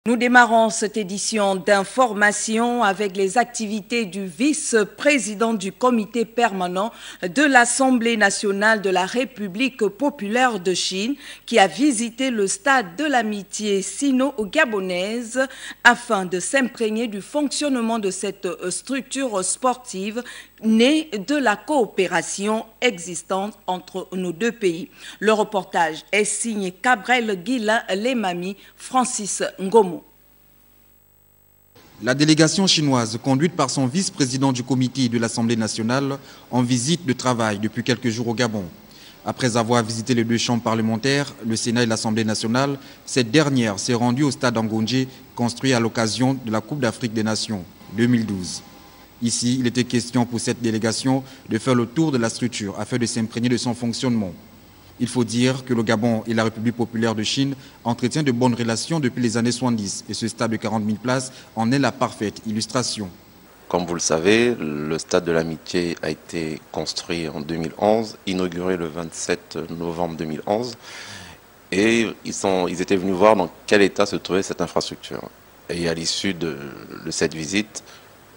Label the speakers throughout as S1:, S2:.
S1: Nous démarrons cette édition d'information avec les activités du vice-président du comité permanent de l'Assemblée nationale de la République populaire de Chine qui a visité le stade de l'amitié sino-gabonaise afin de s'imprégner du fonctionnement de cette structure sportive née de la coopération existante entre nos deux pays. Le reportage est signé Cabrel Guilain Lemami, Francis Ngomo.
S2: La délégation chinoise, conduite par son vice-président du comité de l'Assemblée nationale, en visite de travail depuis quelques jours au Gabon. Après avoir visité les deux chambres parlementaires, le Sénat et l'Assemblée nationale, cette dernière s'est rendue au stade Ngondje, construit à l'occasion de la Coupe d'Afrique des Nations 2012. Ici, il était question pour cette délégation de faire le tour de la structure afin de s'imprégner de son fonctionnement. Il faut dire que le Gabon et la République populaire de Chine entretiennent de bonnes relations depuis les années 70 et ce stade de 40 000 places en est la parfaite illustration.
S3: Comme vous le savez, le stade de l'amitié a été construit en 2011, inauguré le 27 novembre 2011 et ils étaient venus voir dans quel état se trouvait cette infrastructure. Et à l'issue de cette visite,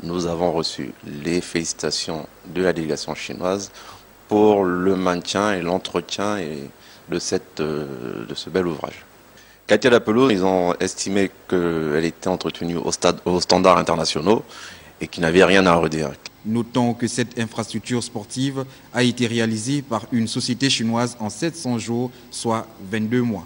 S3: nous avons reçu les félicitations de la délégation chinoise pour le maintien et l'entretien de ce bel ouvrage. Katia Lapelot, ils ont estimé qu'elle était entretenue aux standards internationaux et qu'il n'avait rien à redire.
S2: Notons que cette infrastructure sportive a été réalisée par une société chinoise en 700 jours, soit 22 mois.